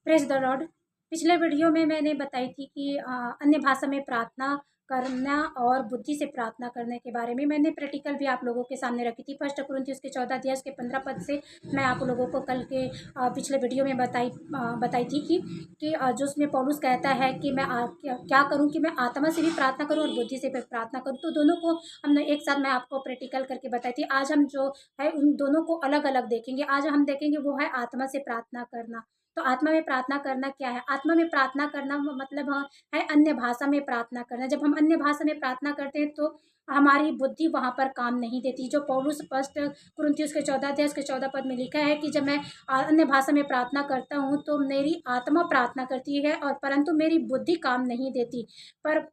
Praise the Lord. पिछले video में मैंने बताई थी कि अन्य भाषा में प्रार्थना करना और बुद्धि से प्रार्थना करने के बारे में मैंने प्रैक्टिकल भी आप लोगों के सामने रखी थी। फर्स्ट कुरिन्थियों के 14 अध्याय उसके 15 पद से मैं आप लोगों को कल के पिछले वीडियो में बताई थी कि जो उसमें पौलुस कहता है कि मैं क्या करूं कि मैं आत्मा से भी प्रार्थना करूं और बुद्धि से भी प्रार्थना करूं। तो दोनों को हमने एक साथ मैं आपको प्रैक्टिकल करके बताई थी। आज हम जो है उन दोनों को अलग अलग देखेंगे। आज हम देखेंगे वो है आत्मा से प्रार्थना करना। तो आत्मा में प्रार्थना करना क्या है? आत्मा में प्रार्थना करना मतलब है अन्य भाषा में प्रार्थना करना। जब हम अन्य भाषा में प्रार्थना करते हैं तो हमारी बुद्धि वहाँ पर काम नहीं देती। जो पौलुस फर्स्ट कुरिन्थियों के 14 अध्याय उसके 14 पद में लिखा है कि जब मैं अन्य भाषा में प्रार्थना करता हूँ तो मेरी आत्मा प्रार्थना करती है और परंतु मेरी बुद्धि काम नहीं देती। पर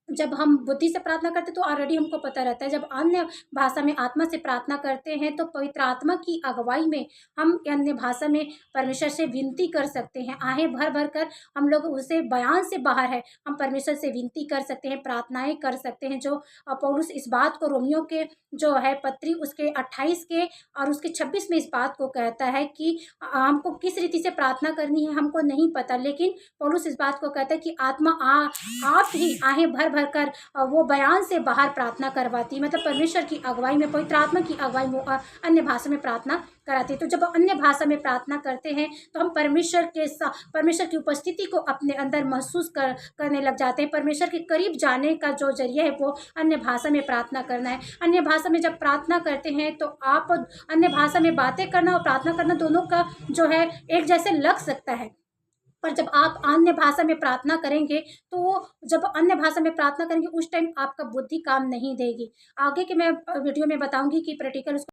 जब हम बुद्धि से प्रार्थना करते हैं तो ऑलरेडी हमको पता रहता है। जब अन्य भाषा में आत्मा से प्रार्थना करते हैं तो पवित्र आत्मा की अगुवाई में हम अन्य भाषा में परमेश्वर से विनती कर सकते हैं। आहें भर भर कर हम लोग उसे बयान से बाहर है, हम परमेश्वर से विनती कर सकते हैं, प्रार्थनाएं कर सकते हैं। जो पौलुस इस बात को रोमियो के जो है पत्री उसके 28 के और उसके 26 में इस बात को कहता है कि हमको किस रीति से प्रार्थना करनी है हमको नहीं पता, लेकिन पौलुस इस बात को कहता है कि आत्मा आप ही आहें भर भर कर वो बयान से बाहर प्रार्थना करवाती। मतलब परमेश्वर की अगुवाई में, पवित्र आत्मा की अगुवाई में अन्य भाषा में प्रार्थना कराती। तो जब अन्य भाषा में प्रार्थना करते हैं तो हम परमेश्वर की उपस्थिति को अपने अंदर महसूस करने लग जाते हैं। परमेश्वर के करीब जाने का जो जरिया है वो अन्य भाषा में प्रार्थना करना है। अन्य भाषा में जब प्रार्थना करते हैं तो आप अन्य भाषा में बातें करना और प्रार्थना करना दोनों का जो है एक जैसे लग सकता है। पर जब आप अन्य भाषा में प्रार्थना करेंगे तो जब अन्य भाषा में प्रार्थना करेंगे उस टाइम आपका बुद्धि काम नहीं देगी। आगे के मैं वीडियो में बताऊंगी कि प्रैक्टिकल